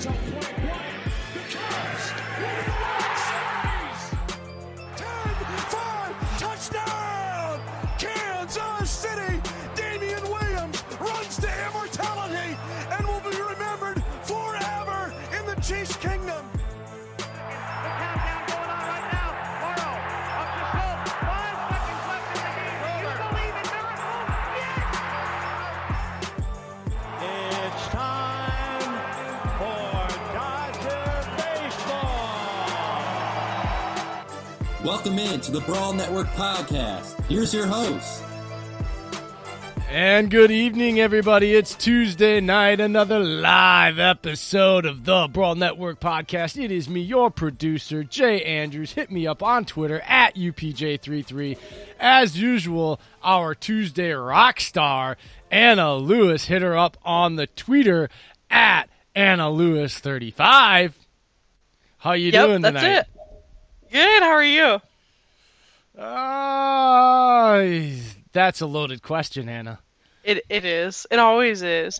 Don't play Bryant. The Cubs win the World Series. 10-5 touchdown. Kansas City. Damian Williams runs to immortality and will be remembered forever in the Chiefs' kingdom. Welcome in to the Brawl Network podcast. Here's your host. And good evening, everybody. It's Tuesday night, another live episode of the Brawl Network podcast. It is me, your producer, Jay Andrews. Hit me up on Twitter at UPJ33. As usual, our Tuesday rock star, Anna Lewis. Hit her up on the Twitter at AnnaLewis35. How you doing tonight? That's it. Good. How are you? That's a loaded question, Anna. It is. It always is.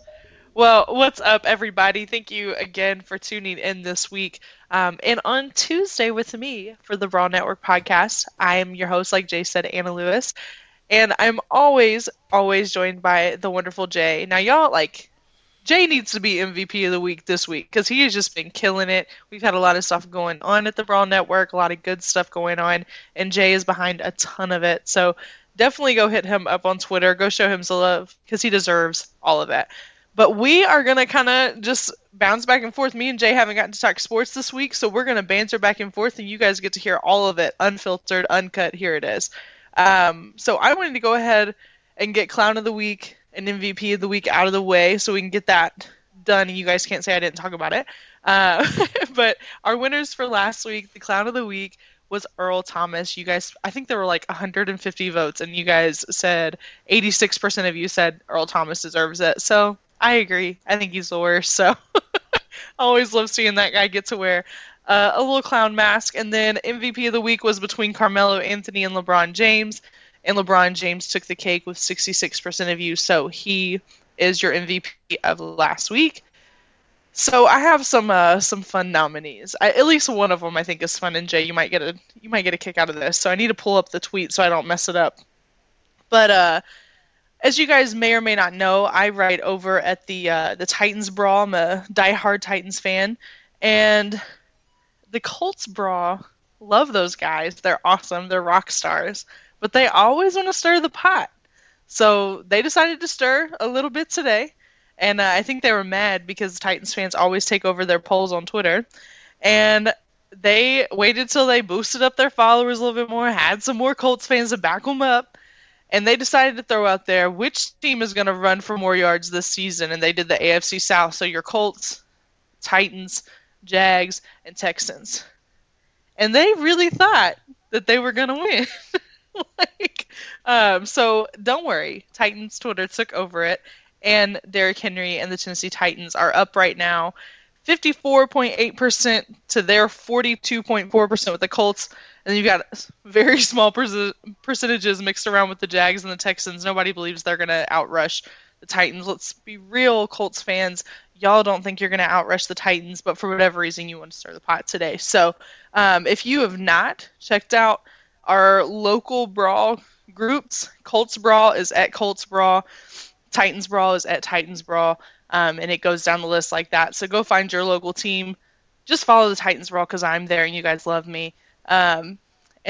Well, what's up, everybody? Thank you again for tuning in this week. And on Tuesday with me for the Brawl Network podcast, I am your host, like Jay said, Anna Lewis. And I'm always joined by the wonderful Jay. Now, y'all, Jay needs to be MVP of the week this week because he has just been killing it. We've had a lot of stuff going on at the Brawl Network, a lot of good stuff going on, and Jay is behind a ton of it. So definitely go hit him up on Twitter. Go show him some love because he deserves all of it. But we are going to kind of just bounce back and forth. Me and Jay haven't gotten to talk sports this week, so we're going to banter back and forth, and you guys get to hear all of it, unfiltered, uncut. Here it is. So I wanted to go ahead and get Clown of the Week and MVP of the week out of the way so we can get that done and you guys can't say I didn't talk about it. But our winners for last week, the Clown of the Week was Earl Thomas. You guys, I think there were 150 votes and you guys said 86% of you said Earl Thomas deserves it. So I agree. I think he's the worst. So I always love seeing that guy get to wear a little clown mask. And then MVP of the week was between Carmelo Anthony and LeBron James. And LeBron James took the cake with 66% of you, so he is your MVP of last week. So I have some fun nominees. At least one of them I think is fun. And Jay, you might get a kick out of this. So I need to pull up the tweet so I don't mess it up. But as you guys may or may not know, I write over at the Titans Brawl. I'm a diehard Titans fan, and the Colts Brawl. Love those guys. They're awesome. They're rock stars. But they always want to stir the pot. So they decided to stir a little bit today. And I think they were mad because Titans fans always take over their polls on Twitter. And they waited till they boosted up their followers a little bit more, had some more Colts fans to back them up. And they decided to throw out there which team is going to run for more yards this season. And they did the AFC South. So your Colts, Titans, Jags, and Texans. And they really thought that they were going to win. So don't worry, Titans Twitter took over it, and Derrick Henry and the Tennessee Titans are up right now 54.8% to their 42.4% with the Colts, and you've got very small percentages mixed around with the Jags and the Texans. Nobody believes they're going to outrush the Titans. Let's be real, Colts fans. Y'all don't think you're going to outrush the Titans, but for whatever reason you want to stir the pot today. So if you have not checked out our local brawl groups, Colts Brawl is at Colts Brawl, Titans Brawl is at Titans Brawl, and it goes down the list like that. So go find your local team. Just follow the Titans Brawl because I'm there and you guys love me. And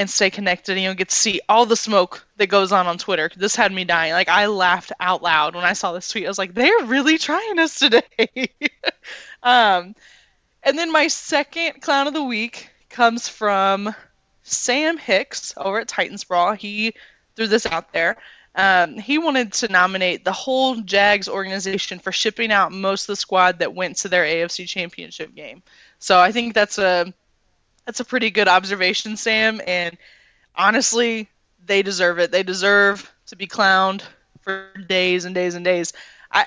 stay connected, and you'll get to see all the smoke that goes on Twitter. This had me dying. I laughed out loud when I saw this tweet. I was like, they're really trying us today. And then my second Clown of the Week comes from Sam Hicks over at Titans Brawl. He threw this out there. He wanted to nominate the whole Jags organization for shipping out most of the squad that went to their AFC Championship game. So I think that's a pretty good observation, Sam. And honestly, they deserve it. They deserve to be clowned for days and days and days. I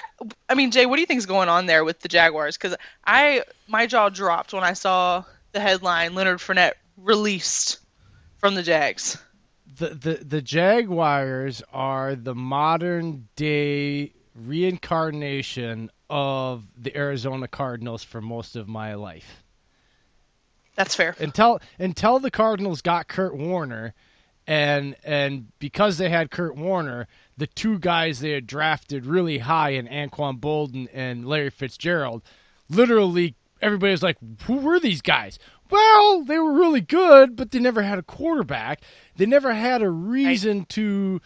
mean, Jay, what do you think is going on there with the Jaguars? Because my jaw dropped when I saw the headline, Leonard Fournette released from the Jags. The Jaguars are the modern day reincarnation of the Arizona Cardinals for most of my life. That's fair. Until the Cardinals got Kurt Warner, and because they had Kurt Warner, the two guys they had drafted really high in Anquan Boldin and Larry Fitzgerald, literally everybody was like, who were these guys? Well, they were really good, but they never had a quarterback. They never had a reason to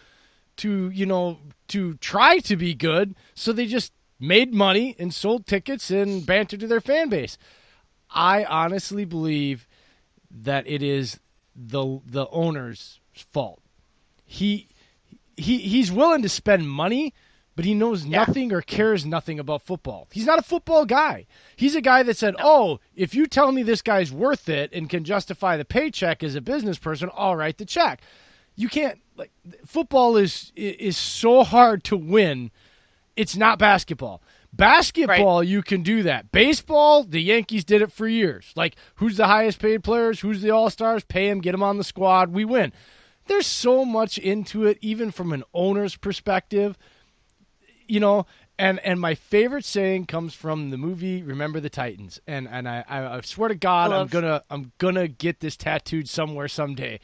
try to be good, so they just made money and sold tickets and bantered to their fan base. I honestly believe that it is the owner's fault. He's willing to spend money, but he knows nothing or cares nothing about football. He's not a football guy. He's a guy that said, "Oh, if you tell me this guy's worth it and can justify the paycheck as a business person, I'll write the check." You can't, like, football is so hard to win. It's not basketball. Basketball, you can do that. Baseball, the Yankees did it for years. Like, who's the highest paid players? Who's the all-stars? Pay them, get them on the squad, we win. There's so much into it, even from an owner's perspective. And my favorite saying comes from the movie Remember the Titans. And I swear to God, I'm gonna get this tattooed somewhere someday.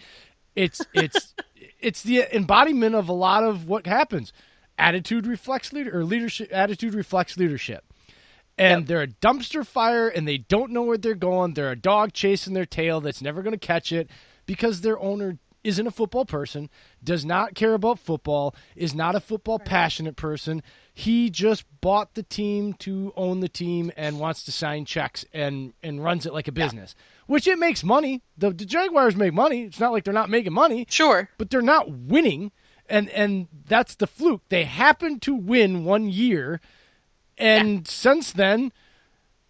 It's the embodiment of a lot of what happens. Attitude reflects leadership. Attitude reflects leadership. And they're a dumpster fire, and they don't know where they're going. They're a dog chasing their tail that's never going to catch it because their owner isn't a football person, does not care about football, is not a football passionate person. He just bought the team to own the team and wants to sign checks and runs it like a business, which it makes money. The Jaguars make money. It's not like they're not making money. Sure. But they're not winning. And that's the fluke. They happened to win one year, and since then,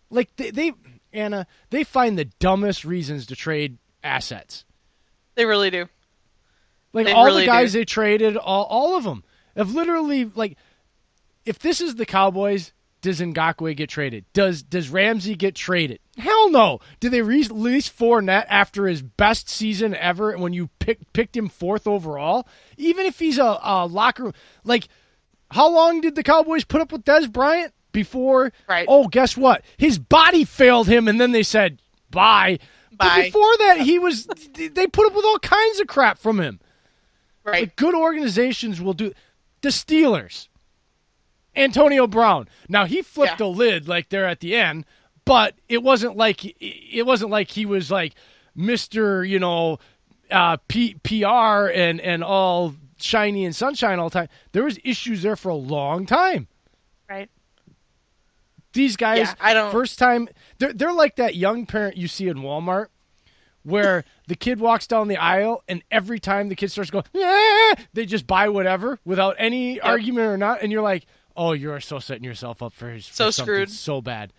like they find the dumbest reasons to trade assets. They really do. Like they all really the guys do. they traded, all of them have literally, like, if this is the Cowboys, does Ngakoue get traded? Does Ramsey get traded? Hell no. Did they release Fournette after his best season ever when you picked him 4th overall? Even if he's a locker room. Like, how long did the Cowboys put up with Dez Bryant before? Right. Oh, guess what? His body failed him, and then they said, bye. But before that, they put up with all kinds of crap from him. Right. Like, good organizations will do. The Steelers. Antonio Brown. Now, he flipped a lid like there at the end, but it wasn't like he was like Mr. PR and all shiny and sunshine all the time. There was issues there for a long time. Right. These guys, first time, they're like that young parent you see in Walmart where the kid walks down the aisle and every time the kid starts going, they just buy whatever without any argument or not, and you're like, oh, you're so setting yourself up for something screwed. So bad.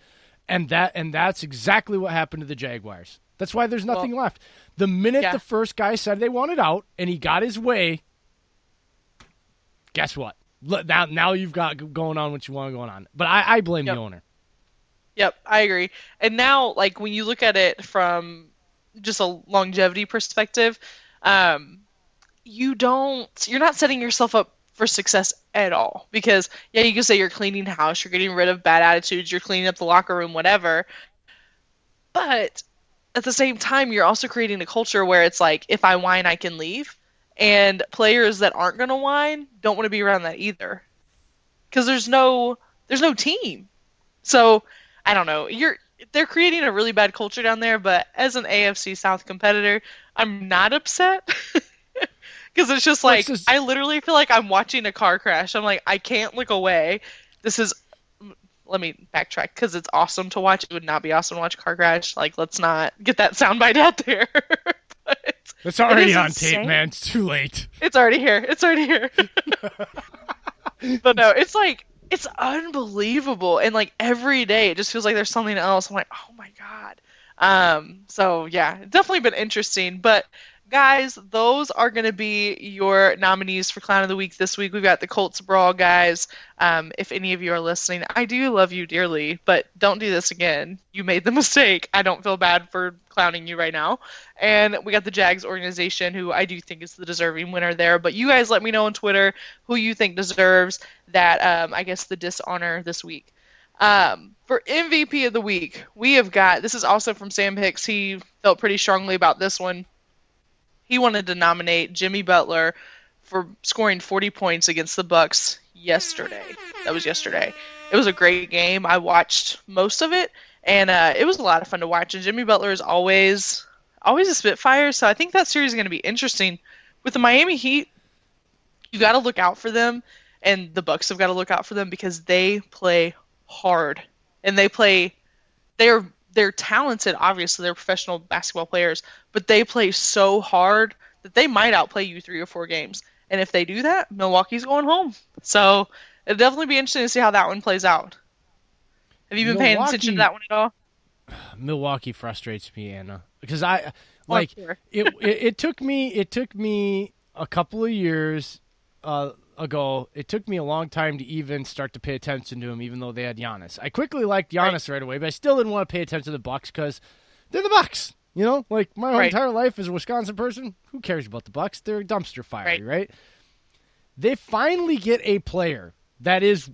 And that's exactly what happened to the Jaguars. That's why there's nothing left. The minute the first guy said they wanted out and he got his way, guess what? Now you've got going on what you want going on. But I blame the owner. Yep, I agree. And now, like, when you look at it from just a longevity perspective, you're not setting yourself up for success at all, because you can say you're cleaning house, you're getting rid of bad attitudes, you're cleaning up the locker room, whatever, but at the same time you're also creating a culture where it's like, if I whine I can leave, and players that aren't going to whine don't want to be around that either, because there's no team. So I don't know, they're creating a really bad culture down there, but as an AFC South competitor, I'm not upset. Because it's just like, I literally feel like I'm watching a car crash. I'm like, I can't look away. Let me backtrack, because it's awesome to watch. It would not be awesome to watch a car crash. Like, let's not get that soundbite out there. But it's already on tape, man. It's too late. It's already here. But no, it's like, it's unbelievable. And like every day, it just feels like there's something else. I'm like, oh my God. So yeah, it's definitely been interesting. But guys, those are going to be your nominees for Clown of the Week this week. We've got the Colts Brawl guys. If any of you are listening, I do love you dearly, but don't do this again. You made the mistake. I don't feel bad for clowning you right now. And we got the Jags organization, who I do think is the deserving winner there. But you guys let me know on Twitter who you think deserves that, I guess, the dishonor this week. For MVP of the week, we have got, this is also from Sam Hicks. He felt pretty strongly about this one. He wanted to nominate Jimmy Butler for scoring 40 points against the Bucks yesterday. That was yesterday. It was a great game. I watched most of it, and it was a lot of fun to watch. And Jimmy Butler is always a Spitfire, so I think that series is going to be interesting. With the Miami Heat, you got to look out for them, and the Bucks have got to look out for them because they play hard, and they're talented. Obviously, they're professional basketball players, but they play so hard that they might outplay you 3 or 4 games. And if they do that, Milwaukee's going home. So it'll definitely be interesting to see how that one plays out. Have you been paying attention to that one at all? Milwaukee frustrates me, Anna, because it took me a couple of years ago. It took me a long time to even start to pay attention to him, even though they had Giannis. I quickly liked Giannis right away, but I still didn't want to pay attention to the Bucks because they're the Bucks. You know, like my whole entire life as a Wisconsin person, who cares about the Bucks? They're dumpster fire, right? They finally get a player that is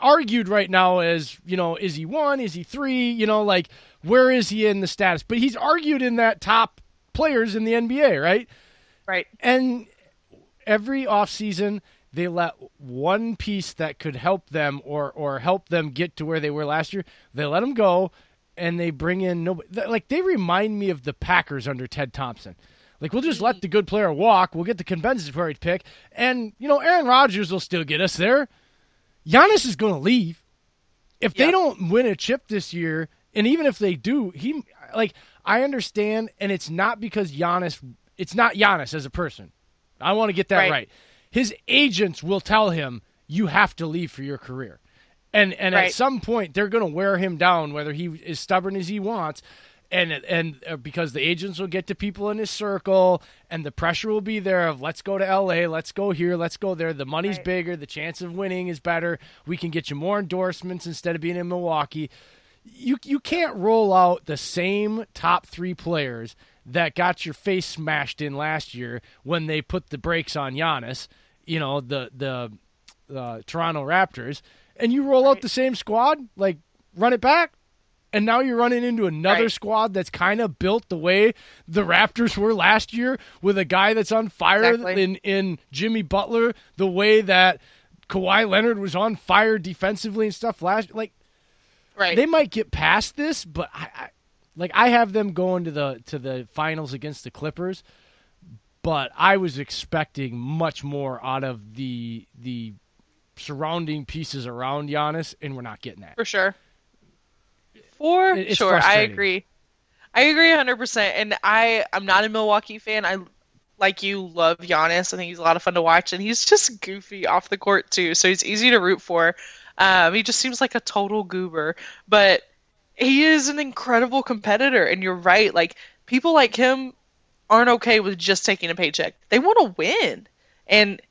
argued right now as, you know, is he 1? Is he 3? You know, like, where is he in the status? But he's argued in that top players in the NBA, right? Right. And every offseason, they let one piece that could help them or help them get to where they were last year, they let them go, and they bring in nobody. Like, they remind me of the Packers under Ted Thompson. Like, we'll just let the good player walk. We'll get the compensatory pick. And, you know, Aaron Rodgers will still get us there. Giannis is going to leave. If they don't win a chip this year, and even if they do, I understand, and it's not because it's not Giannis as a person. I want to get that right. His agents will tell him, you have to leave for your career. And at some point, they're going to wear him down, whether he is stubborn as he wants, and because the agents will get to people in his circle, and the pressure will be there of, let's go to L.A., let's go here, let's go there. The money's bigger. The chance of winning is better. We can get you more endorsements instead of being in Milwaukee. You can't roll out the same top 3 players that got your face smashed in last year when they put the brakes on Giannis, you know, the Toronto Raptors, and you roll out the same squad, like, run it back, and now you're running into another squad that's kind of built the way the Raptors were last year, with a guy that's on fire in Jimmy Butler, the way that Kawhi Leonard was on fire defensively and stuff last year. Like, they might get past this, but I have them going to the finals against the Clippers, but I was expecting much more out of the surrounding pieces around Giannis, and we're not getting that. For sure. It's sure. I agree 100%. And I'm not a Milwaukee fan. I, like you, love Giannis. I think he's a lot of fun to watch, and he's just goofy off the court too, so he's easy to root for. He just seems like a total goober, but he is an incredible competitor, and you're right. Like, people like him aren't okay with just taking a paycheck. They want to win, and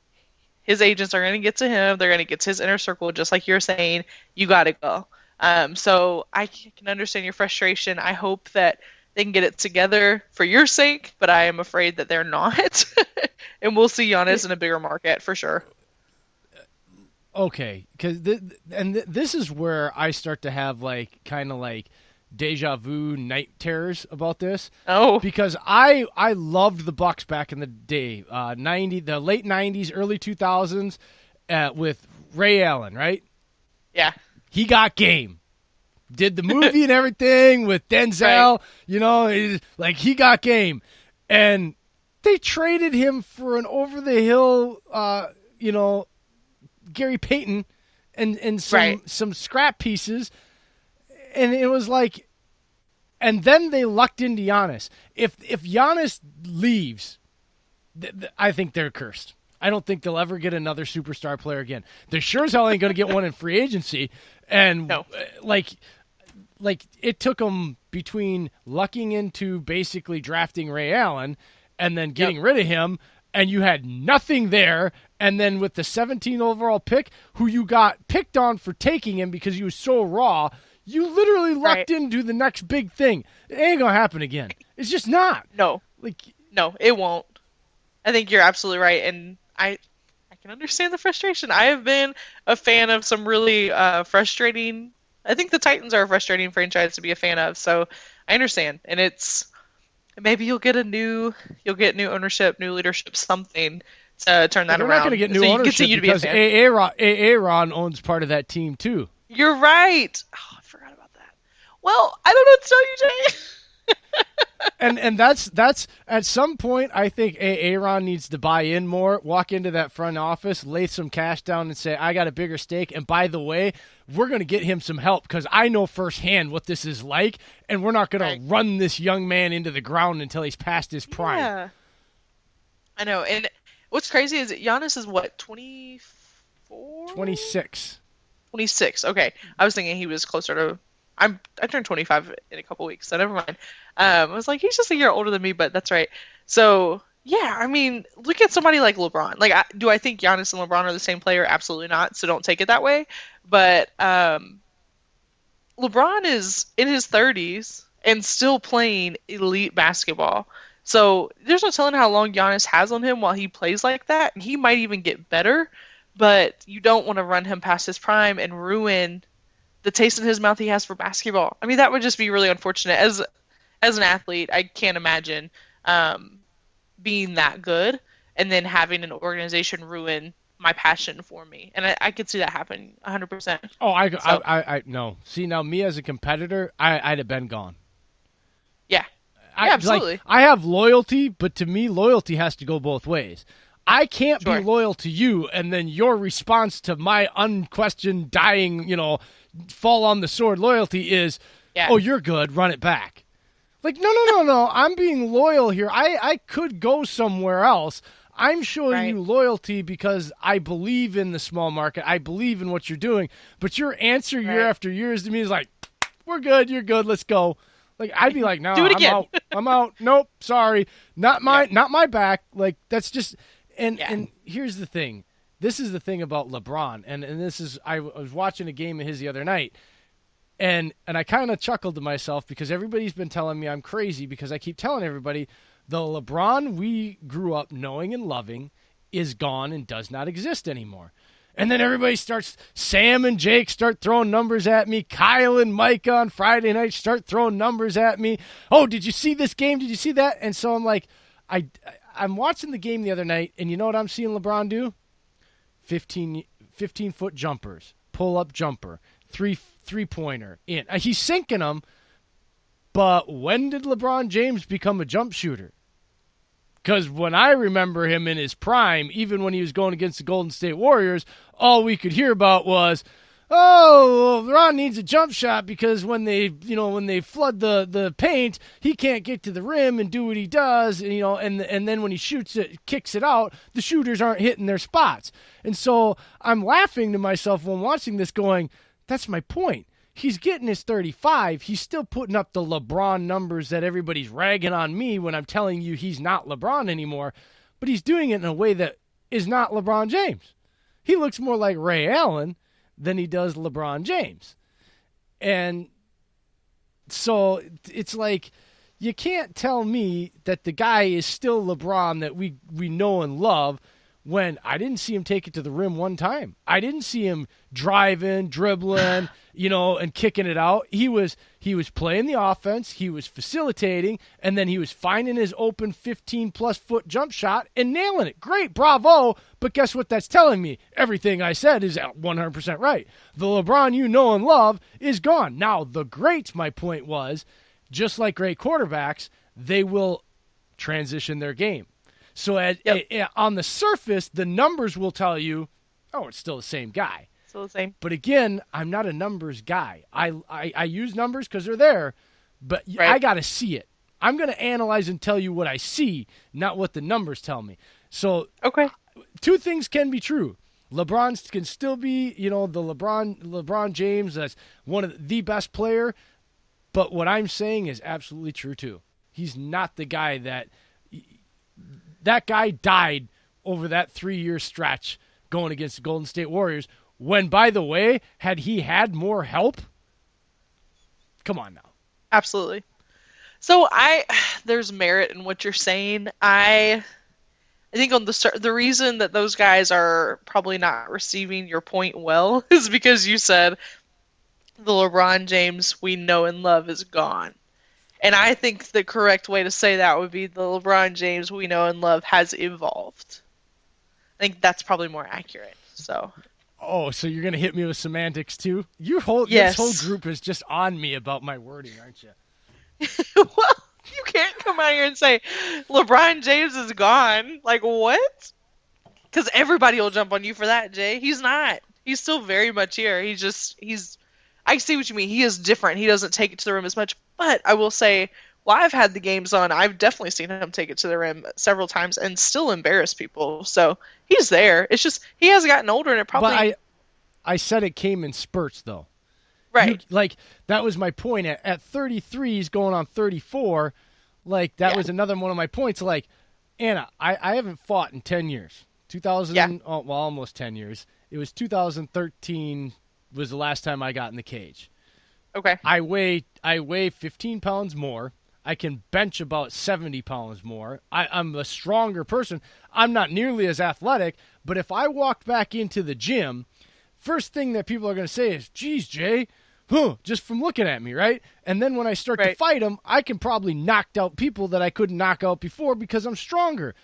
his agents are going to get to him. They're going to get to his inner circle, just like you're saying. You got to go. So I can understand your frustration. I hope that they can get it together for your sake, but I am afraid that they're not. And we'll see Giannis in a bigger market for sure. Okay, because this is where I start to have kind of deja vu night terrors about this. Oh, because I loved the Bucks back in the day, the late '90s, early 2000s, with Ray Allen, right? Yeah, he got game. Did the movie and everything with Denzel. You know, he got game, and they traded him for an over the hill, Gary Payton and some scrap pieces, and it was like, and then they lucked into Giannis. If Giannis leaves, I think they're cursed. I don't think they'll ever get another superstar player again. They sure as hell ain't going to get one in free agency. And no. It took them between lucking into basically drafting Ray Allen and then getting rid of him, and you had nothing there. And then with the 17th overall pick, who you got picked on for taking him because he was so raw, you literally lucked into the next big thing. It ain't going to happen again. It's just not. No, it won't. I think you're absolutely right. And I can understand the frustration. I have been a fan of some really frustrating. I think the Titans are a frustrating franchise to be a fan of. So I understand. And maybe you'll get new ownership, new leadership, something to turn that around. We're not going to get new ownership because Aaron owns part of that team too. You're right. Oh, I forgot about that. Well, I don't know what to tell you, Jay. and that's at some point I think Aaron needs to buy in more, walk into that front office, lay some cash down and say, I got a bigger stake. And by the way, we're going to get him some help because I know firsthand what this is like, and we're not going to run this young man into the ground until he's past his prime. Yeah. I know. And what's crazy is that Giannis is what, 24? 26. 26. Okay. I was thinking he was closer to I turned 25 in a couple weeks, so never mind. I was like, he's just a year older than me, but that's right. So, yeah, I mean, look at somebody like LeBron. Like, do I think Giannis and LeBron are the same player? Absolutely not, so don't take it that way. But LeBron is in his 30s and still playing elite basketball. So there's no telling how long Giannis has on him while he plays like that. And he might even get better, but you don't want to run him past his prime and ruin the taste in his mouth he has for basketball. I mean, that would just be really unfortunate. As an athlete, I can't imagine being that good and then having an organization ruin my passion for me. And I could see that happen 100%. Oh, I no. See, now me as a competitor, I'd have been gone. Yeah. Absolutely. Like, I have loyalty, but to me, loyalty has to go both ways. I can't be loyal to you, and then your response to my unquestioned dying, fall on the sword loyalty is, oh, you're good, run it back. Like, no. I'm being loyal here. I could go somewhere else. I'm showing you loyalty because I believe in the small market. I believe in what you're doing. But your answer year after year to me is like, we're good, you're good, let's go. Like, I'd be like, no, I'm out. Nope, sorry. Not my back. Like, that's just and here's the thing. This is the thing about LeBron, and this is I was watching a game of his the other night, and I kind of chuckled to myself because everybody's been telling me I'm crazy because I keep telling everybody the LeBron we grew up knowing and loving is gone and does not exist anymore. And then everybody starts, Sam and Jake start throwing numbers at me. Kyle and Mike on Friday night start throwing numbers at me. Oh, did you see this game? Did you see that? And so I'm like, I'm watching the game the other night, and you know what I'm seeing LeBron do? 15-foot jumpers, pull-up jumper, three-pointer in. He's sinking them, but when did LeBron James become a jump shooter? Because when I remember him in his prime, even when he was going against the Golden State Warriors, all we could hear about was, oh, LeBron needs a jump shot because when they flood the paint, he can't get to the rim and do what he does, and then when he shoots it, kicks it out, the shooters aren't hitting their spots. And so I'm laughing to myself when watching this going, that's my point. He's getting his 35. He's still putting up the LeBron numbers that everybody's ragging on me when I'm telling you he's not LeBron anymore. But he's doing it in a way that is not LeBron James. He looks more like Ray Allen than he does LeBron James. And so it's like you can't tell me that the guy is still LeBron that we know and love when I didn't see him take it to the rim one time. I didn't see him driving, dribbling, and kicking it out. He was playing the offense, he was facilitating, and then he was finding his open 15-plus foot jump shot and nailing it. Great, bravo, but guess what that's telling me? Everything I said is 100% right. The LeBron you know and love is gone. Now, the greats, my point was, just like great quarterbacks, they will transition their game. So on the surface, the numbers will tell you, oh, it's still the same guy. Still the same. But again, I'm not a numbers guy. I use numbers because they're there, but I got to see it. I'm going to analyze and tell you what I see, not what the numbers tell me. So two things can be true. LeBron can still be, the LeBron James that's one of the best player, but what I'm saying is absolutely true too. He's not the guy that That guy died over that 3-year stretch going against the Golden State Warriors when, by the way, had he had more help? Come on now. Absolutely. So there's merit in what you're saying. I think on the reason that those guys are probably not receiving your point well is because you said the LeBron James we know and love is gone. And I think the correct way to say that would be the LeBron James we know and love has evolved. I think that's probably more accurate. So. Oh, so you're gonna hit me with semantics too? Yes. This whole group is just on me about my wording, aren't you? Well, you can't come out here and say LeBron James is gone. Like what? Because everybody will jump on you for that, Jay. He's not. He's still very much here. I see what you mean. He is different. He doesn't take it to the rim as much. But I will say, while I've had the games on, I've definitely seen him take it to the rim several times and still embarrass people. So he's there. It's just he has gotten older, and it probably. But I said it came in spurts, though. Right. That was my point. At 33, he's going on 34. That was another one of my points. Anna, I haven't fought in 10 years. Almost 10 years. It was 2013 was the last time I got in the cage. Okay. I weigh 15 pounds more. I can bench about 70 pounds more. I'm a stronger person. I'm not nearly as athletic, but if I walked back into the gym, first thing that people are going to say is, geez, Jay, just from looking at me, right? And then when I start to fight them, I can probably knock out people that I couldn't knock out before because I'm stronger.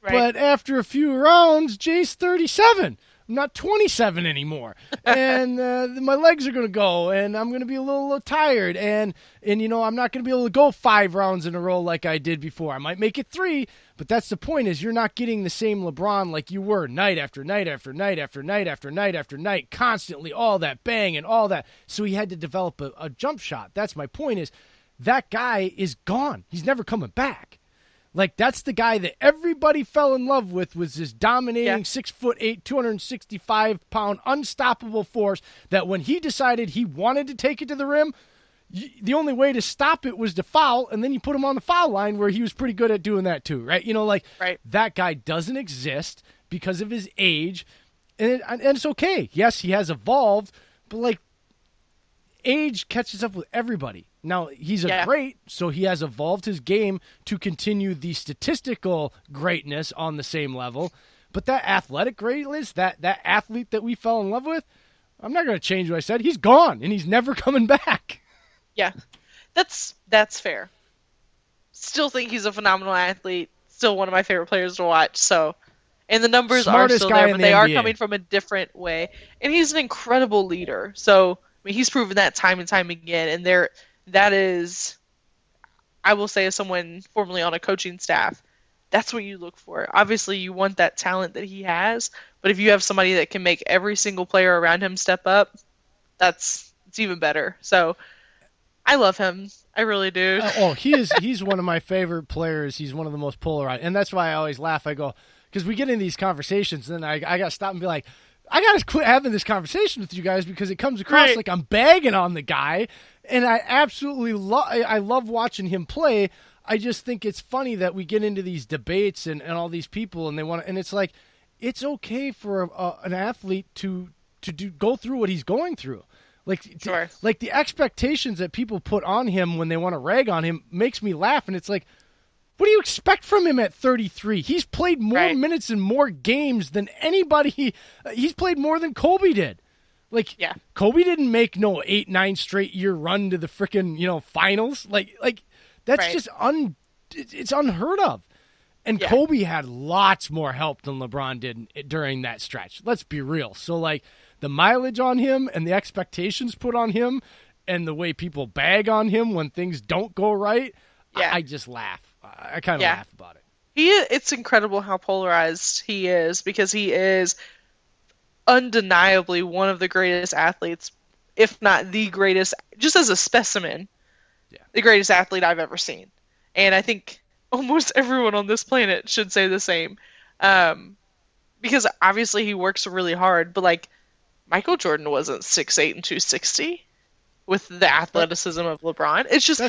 Right. But after a few rounds, Jay's 37. I'm not 27 anymore. And my legs are going to go, and I'm going to be a little tired. And I'm not going to be able to go 5 rounds in a row like I did before. I might make it 3, but that's the point is you're not getting the same LeBron like you were night after night after night after night after night after night, constantly, all that bang and all that. So he had to develop a jump shot. That's my point is that guy is gone. He's never coming back. That's the guy that everybody fell in love with was this dominating 6'8", 265-pound unstoppable force that when he decided he wanted to take it to the rim, the only way to stop it was to foul, and then you put him on the foul line where he was pretty good at doing that too, right? That guy doesn't exist because of his age, and it's okay. Yes, he has evolved, but age catches up with everybody. Now, he's a great, so he has evolved his game to continue the statistical greatness on the same level. But that athletic greatness, that athlete that we fell in love with, I'm not going to change what I said. He's gone, and he's never coming back. Yeah, that's fair. Still think he's a phenomenal athlete. Still one of my favorite players to watch. So, and the numbers are still there, but they are coming from a different way. And he's an incredible leader. So, he's proven that time and time again. And that is, I will say, as someone formerly on a coaching staff, that's what you look for. Obviously, you want that talent that he has, but if you have somebody that can make every single player around him step up, it's even better. So, I love him. I really do. He's one of my favorite players. He's one of the most polarized, and that's why I always laugh. I go, because we get in these conversations, and I got to stop and be like, I got to quit having this conversation with you guys because it comes across like I'm bagging on the guy, and I absolutely love watching him play. I just think it's funny that we get into these debates and all these people, and they want to, and it's like, it's okay for an athlete to go through what he's going through. Like the expectations that people put on him when they want to rag on him makes me laugh, and it's like, what do you expect from him at 33? He's played more minutes and more games than anybody. He's played more than Kobe did. Kobe didn't make no 8-9 straight year run to the frickin' finals. That's just it's unheard of. And Kobe had lots more help than LeBron did during that stretch. Let's be real. So the mileage on him and the expectations put on him and the way people bag on him when things don't go right, I just laugh. I kind of laugh about it. It's incredible how polarized he is because he is undeniably one of the greatest athletes, if not the greatest, just as a specimen, the greatest athlete I've ever seen. And I think almost everyone on this planet should say the same. Because obviously he works really hard, but Michael Jordan wasn't 6'8" and 260 with the athleticism of LeBron. It's just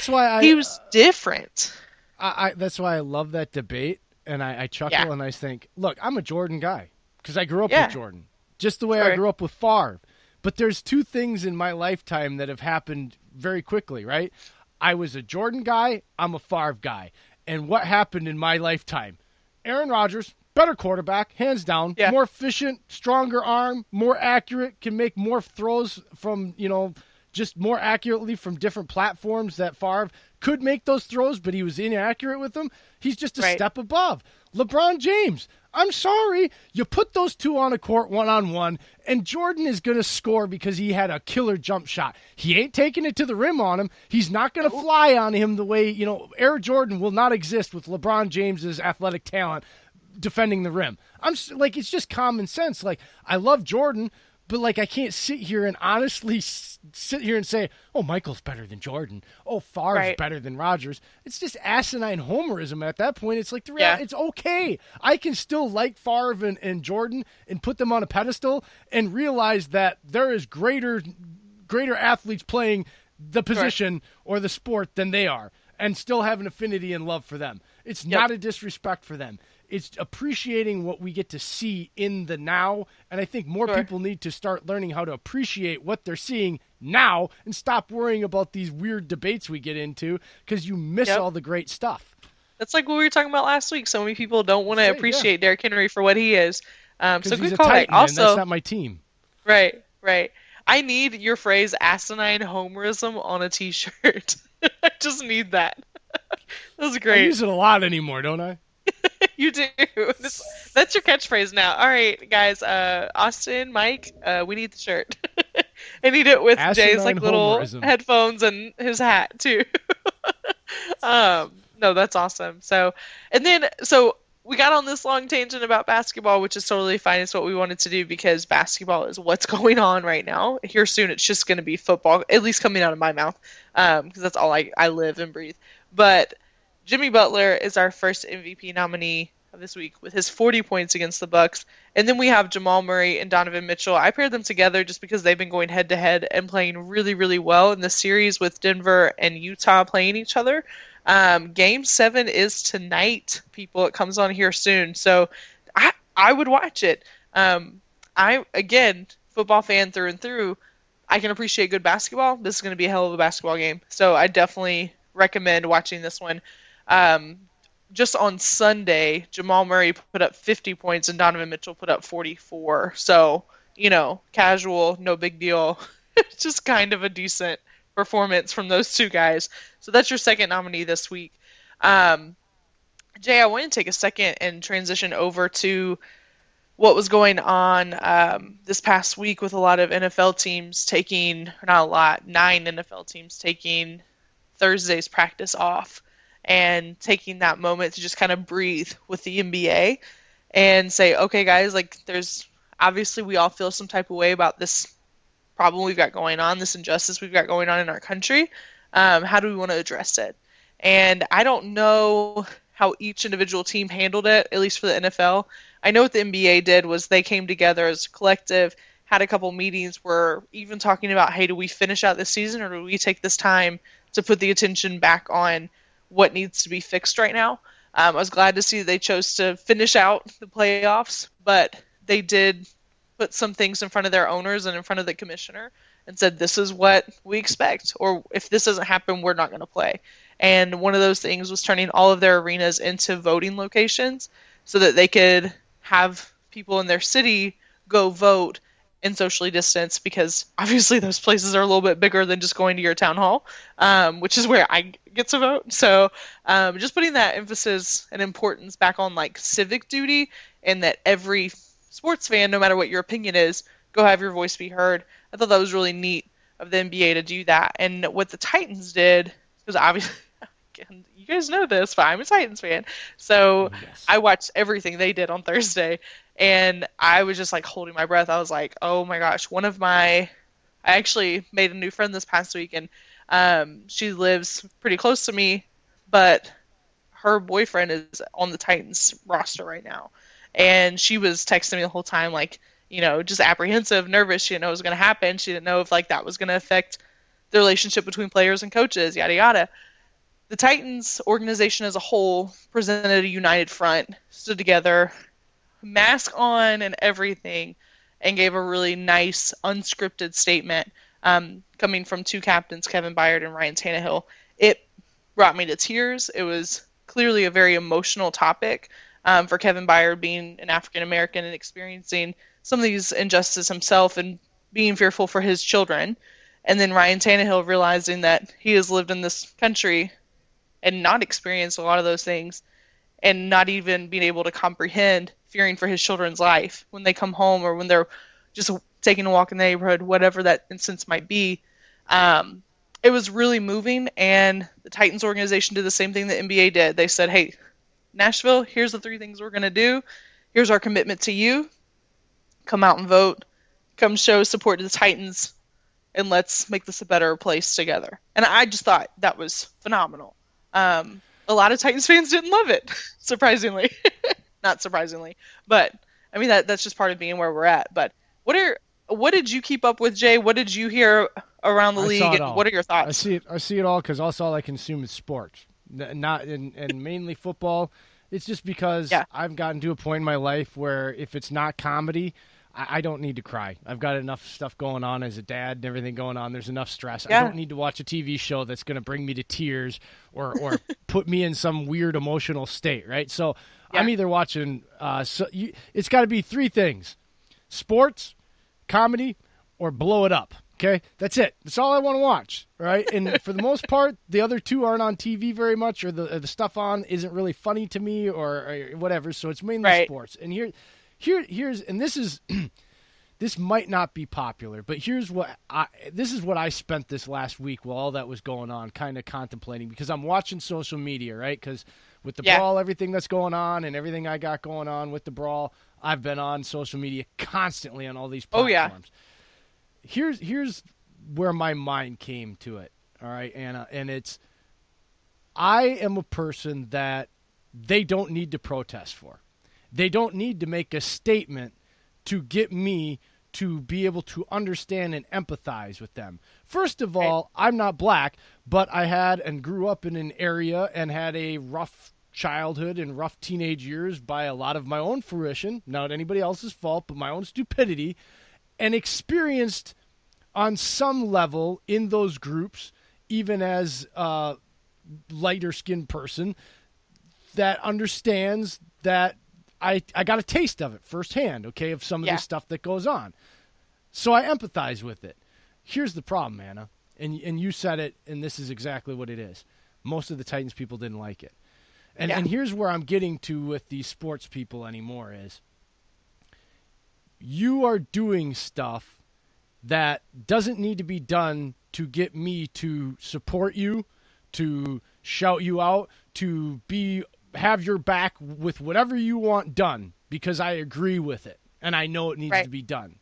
he was different. That's why I love that debate and I chuckle Yeah. and I think, look, I'm a Jordan guy because I grew up Yeah. with Jordan, just the way I Sure. grew up with Favre. But there's two things in my lifetime that have happened very quickly, right? I was a Jordan guy. I'm a Favre guy. And what happened in my lifetime? Aaron Rodgers, better quarterback, hands down, Yeah. more efficient, stronger arm, more accurate, can make more throws from, just more accurately from different platforms that Favre could make those throws, but he was inaccurate with them. He's just a Right. step above. LeBron James, I'm sorry. You put those two on a court one-on-one, and Jordan is going to score because he had a killer jump shot. He ain't taking it to the rim on him. He's not going to fly on him the way, Air Jordan will not exist with LeBron James's athletic talent defending the rim. It's just common sense. Like, I love Jordan, but I can't sit here and honestly sit here and say, oh, Michael's better than Jordan. Oh, Favre's Right. better than Rodgers. It's just asinine homerism at that point. It's like the Yeah. it's okay. I can still like Favre and Jordan and put them on a pedestal and realize that there is greater athletes playing the position or the sport than they are, and still have an affinity and love for them. It's not a disrespect for them. It's appreciating what we get to see in the now, and I think more people need to start learning how to appreciate what they're seeing now and stop worrying about these weird debates we get into because you miss all the great stuff. That's like what we were talking about last week. So many people don't want to Yeah. appreciate Derrick Henry for what he is. So Because he's good a call. Titan, Also, and that's not my team. right. I need your phrase "asinine homerism" on a T-shirt. I just need that. That was I great. use it a lot anymore, don't I? You do. That's your catchphrase now. All right, guys. Austin, Mike, we need the shirt. I need it with Asinine Jay's little homerism. headphones and his hat too. No, that's awesome. So we got on this long tangent about basketball, which is totally fine. It's what we wanted to do because basketball is what's going on right now. Here soon, it's just going to be football, at least coming out of my mouth, because that's all I live and breathe. But Jimmy Butler is our first MVP nominee of this week with his 40 points against the Bucks. And then we have Jamal Murray and Donovan Mitchell. I paired them together just because they've been going head-to-head and playing really, really well in the series with Denver and Utah playing each other. Game 7 is tonight, people. It comes on here soon. So I would watch it. Again, football fan through and through. I can appreciate good basketball. This is going to be a hell of a basketball game. So I definitely recommend watching this one. Just on Sunday, Jamal Murray put up 50 points and Donovan Mitchell put up 44. So, casual, no big deal. Just kind of a decent performance from those two guys. So that's your second nominee this week. Jay, I want to take a second and transition over to what was going on this past week with a lot of NFL teams taking, not a lot, 9 NFL teams taking Thursday's practice off and taking that moment to just kind of breathe with the NBA and say, okay, guys, there's obviously we all feel some type of way about this problem we've got going on, this injustice we've got going on in our country. How do we want to address it? And I don't know how each individual team handled it, at least for the NFL. I know what the NBA did was they came together as a collective, had a couple meetings where even talking about, hey, do we finish out this season or do we take this time to put the attention back on what needs to be fixed right now? I was glad to see that they chose to finish out the playoffs, but they did put some things in front of their owners and in front of the commissioner and said, this is what we expect, or if this doesn't happen, we're not going to play. And one of those things was turning all of their arenas into voting locations so that they could have people in their city go vote and socially distance, because obviously those places are a little bit bigger than just going to your town hall, which is where I get to vote. So just putting that emphasis and importance back on civic duty, and that every sports fan, no matter what your opinion is, go have your voice be heard. I thought that was really neat of the NBA to do that. And what the Titans did, because obviously, you guys know this, but I'm a Titans fan. So Yes. I watched everything they did on Thursday, and I was just holding my breath. I was like, oh my gosh, I actually made a new friend this past week, and she lives pretty close to me, but her boyfriend is on the Titans roster right now. And she was texting me the whole time, just apprehensive, nervous. She didn't know what was going to happen. She didn't know if that was going to affect the relationship between players and coaches, yada, yada. the Titans organization as a whole presented a united front, stood together, mask on and everything, and gave a really nice, unscripted statement coming from two captains, Kevin Byard and Ryan Tannehill. It brought me to tears. It was clearly a very emotional topic for Kevin Byard, being an African-American and experiencing some of these injustices himself and being fearful for his children. And then Ryan Tannehill realizing that he has lived in this country and not experienced a lot of those things, and not even being able to comprehend fearing for his children's life when they come home or when they're just taking a walk in the neighborhood, whatever that instance might be. It was really moving, and the Titans organization did the same thing the NBA did. They said, hey, Nashville, here's the 3 things we're going to do. Here's our commitment to you. Come out and vote. Come show support to the Titans, and let's make this a better place together. And I just thought that was phenomenal. A lot of Titans fans didn't love it, surprisingly. Not surprisingly, but I mean that's just part of being where we're at. But what did you keep up with, Jay? What did you hear around the league, and what are your thoughts? I see it all because also all I consume is sports, not and mainly football. It's just because I've gotten to a point in my life where if it's not comedy, I don't need to cry. I've got enough stuff going on as a dad and everything going on. There's enough stress. I don't need to watch a TV show that's going to bring me to tears or put me in some weird emotional state, right? So I'm either watching it's got to be 3 things: sports, comedy, or blow it up, okay? That's it. That's all I want to watch, right? And for the most part, the other 2 aren't on TV very much, or the stuff on isn't really funny to me or whatever, so it's mainly sports. And here's and this is this might not be popular, but this is what I spent this last week while all that was going on, kind of contemplating, because I'm watching social media, right? Because with the brawl, everything that's going on and everything I got going on with the brawl, I've been on social media constantly on all these platforms. Here's where my mind came to it, all right, Anna, and it's I am a person that they don't need to protest for. They don't need to make a statement to get me to be able to understand and empathize with them. First of all, I'm not black, but I had and grew up in an area and had a rough childhood and rough teenage years by a lot of my own fruition, not anybody else's fault, but my own stupidity, and experienced on some level in those groups, even as a lighter-skinned person, that understands that I got a taste of it firsthand, okay, of some of the stuff that goes on. So I empathize with it. Here's the problem, Anna, and you said it, and this is exactly what it is. Most of the Titans people didn't like it. And here's where I'm getting to with these sports people anymore is you are doing stuff that doesn't need to be done to get me to support you, to shout you out, to have your back with whatever you want done, because I agree with it and I know it needs to be done.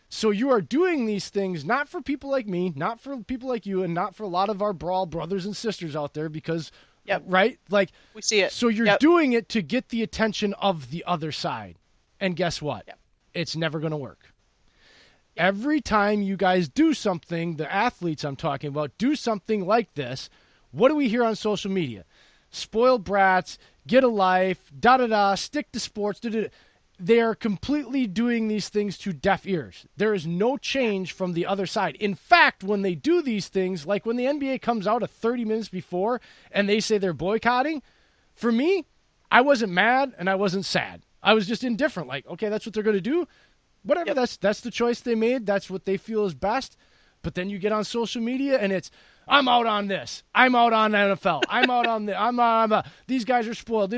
So you are doing these things not for people like me, not for people like you, and not for a lot of our brawl brothers and sisters out there because, right? Like we see it. So you're doing it to get the attention of the other side. And guess what? It's never going to work. Every time you guys do something, the athletes I'm talking about, do something like this, what do we hear on social media? Spoiled brats, get a life, da-da-da, stick to sports, da-da-da. They are completely doing these things to deaf ears. There is no change from the other side. In fact, when they do these things, like when the NBA comes out 30 minutes before and they say they're boycotting, for me, I wasn't mad and I wasn't sad. I was just indifferent. Like, okay, that's what they're going to do. Whatever, that's the choice they made. That's what they feel is best. But then you get on social media and it's, I'm out on this. I'm out on NFL. I'm out on these guys are spoiled.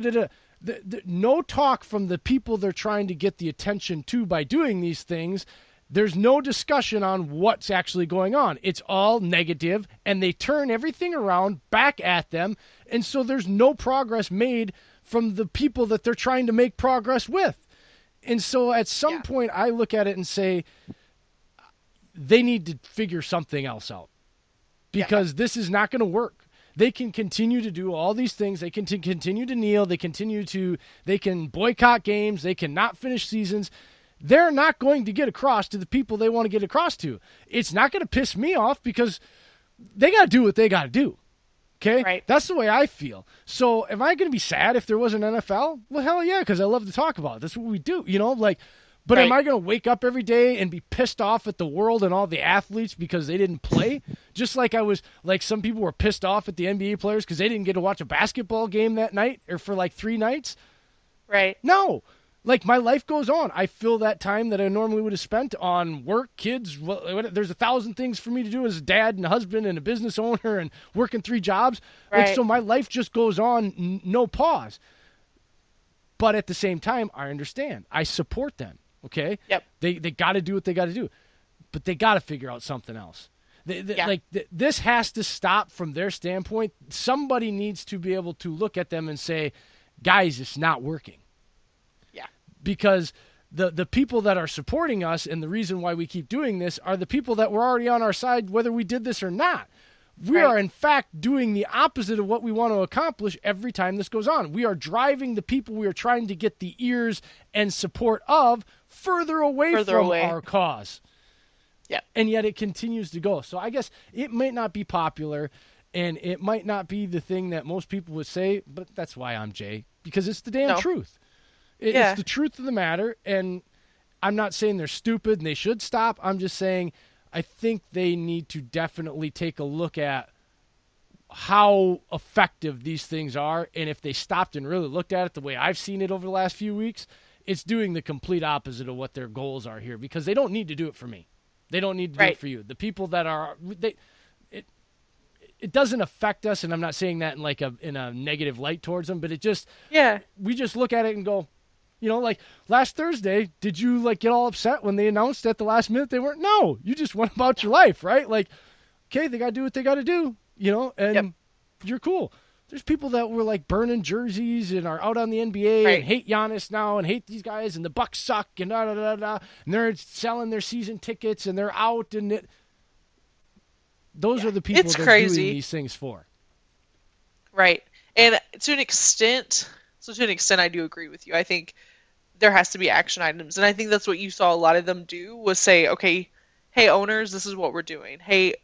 No talk from the people they're trying to get the attention to by doing these things. There's no discussion on what's actually going on. It's all negative, and they turn everything around back at them. And so there's no progress made from the people that they're trying to make progress with. And so at some point I look at it and say, they need to figure something else out. Because this is not going to work. They can continue to do all these things. They can continue to kneel. They can boycott games. They can not finish seasons. They're not going to get across to the people they want to get across to. It's not going to piss me off because they got to do what they got to do. Okay? Right. That's the way I feel. So am I going to be sad if there was an NFL? Well, hell yeah, because I love to talk about it. That's what we do, But am I going to wake up every day and be pissed off at the world and all the athletes because they didn't play? Just like some people were pissed off at the NBA players because they didn't get to watch a basketball game that night or for 3 nights? Right. No. My life goes on. I fill that time that I normally would have spent on work, kids. There's 1,000 things for me to do as a dad and a husband and a business owner and working 3 jobs. Right. So my life just goes on, no pause. But at the same time, I understand. I support them, okay? Yep. They got to do what they got to do. But they got to figure out something else. This has to stop from their standpoint. Somebody needs to be able to look at them and say, guys, it's not working. Because the people that are supporting us and the reason why we keep doing this are the people that were already on our side, whether we did this or not. We are, in fact, doing the opposite of what we want to accomplish every time this goes on. We are driving the people we are trying to get the ears and support of further away from our cause. Yeah. And yet it continues to go. So I guess it might not be popular and it might not be the thing that most people would say, but that's why I'm Jay, because it's the damn truth. It's the truth of the matter, and I'm not saying they're stupid and they should stop. I'm just saying I think they need to definitely take a look at how effective these things are, and if they stopped and really looked at it the way I've seen it over the last few weeks, it's doing the complete opposite of what their goals are here, because they don't need to do it for me. They don't need to do it for you. The people that are it doesn't affect us, and I'm not saying that in a negative light towards them, but it just we just look at it and go, last Thursday, did you get all upset when they announced at the last minute they weren't? No, you just went about your life, right? Okay, they got to do what they got to do, and you're cool. There's people that were burning jerseys and are out on the NBA and hate Giannis now and hate these guys and the Bucks suck and da da da da, and they're selling their season tickets and they're out and those are the people it's they're crazy. doing these things for. Right. And to an extent, I do agree with you. I think there has to be action items. And I think that's what you saw a lot of them do was say, okay, hey, owners, this is what we're doing. Hey,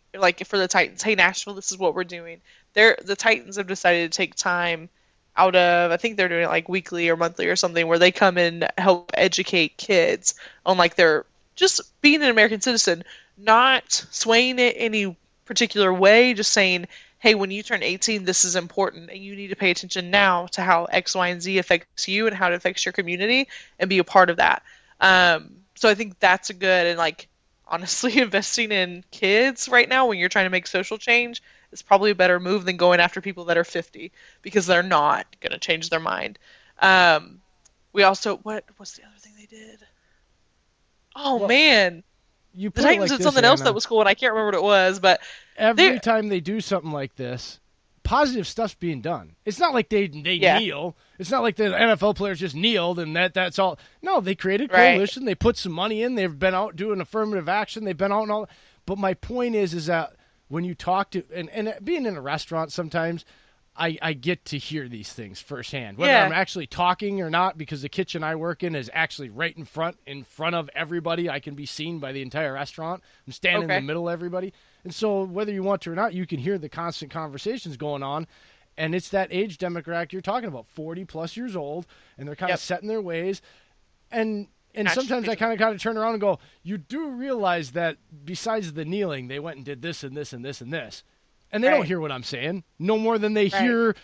for the Titans, hey, Nashville, this is what we're doing. The Titans have decided to take time out of, I think they're doing it weekly or monthly or something, where they come and help educate kids on their just being an American citizen, not swaying it any particular way, just saying, hey, when you turn 18, this is important, and you need to pay attention now to how X, Y, and Z affects you and how it affects your community, and be a part of that. So I think that's a good, and honestly, investing in kids right now when you're trying to make social change is probably a better move than going after people that are 50, because they're not going to change their mind. We also, what's the other thing they did? Man. The Titans did something else that was cool, and I can't remember what it was, but every time they do something like this, positive stuff's being done. It's not like they kneel. It's not like the NFL players just kneeled and that's all. No, they created a coalition. They put some money in. They've been out doing affirmative action. They've been out and all. But my point is that when you talk to and being in a restaurant sometimes, I get to hear these things firsthand, whether I'm actually talking or not, because the kitchen I work in is actually right in front of everybody. I can be seen by the entire restaurant. I'm standing in the middle of everybody. And so whether you want to or not, you can hear the constant conversations going on. And it's that age demographic you're talking about, 40 plus years old, and they're kind of set in their ways. And sometimes I kind of turn around and go, you do realize that besides the kneeling, they went and did this and this and this and this. And they don't hear what I'm saying, no more than they hear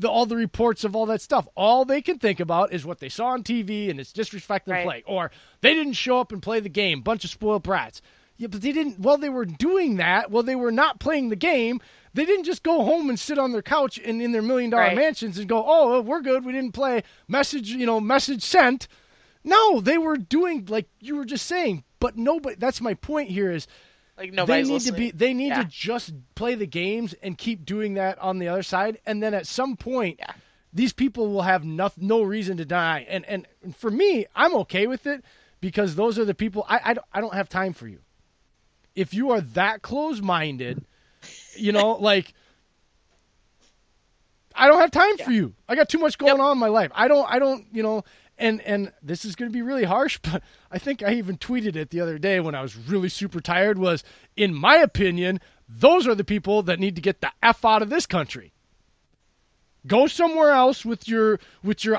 all the reports of all that stuff. All they can think about is what they saw on TV, and it's disrespectful play. Or they didn't show up and play the game, bunch of spoiled brats. Yeah, but they didn't. While they were doing that, while they were not playing the game, they didn't just go home and sit on their couch and in their $1 million mansions and go, oh, we're good, we didn't play. Message sent. No, they were doing like you were just saying. But nobody. That's my point here is, nobody's listening. They need to just play the games and keep doing that on the other side. And then at some point, these people will have no reason to deny. And for me, I'm okay with it, because those are the people. I don't have time for you. If you are that close-minded, I don't have time for you. I got too much going on in my life. I don't. And this is going to be really harsh, but I think I even tweeted it the other day when I was really super tired, was, in my opinion, those are the people that need to get the F out of this country. Go somewhere else with your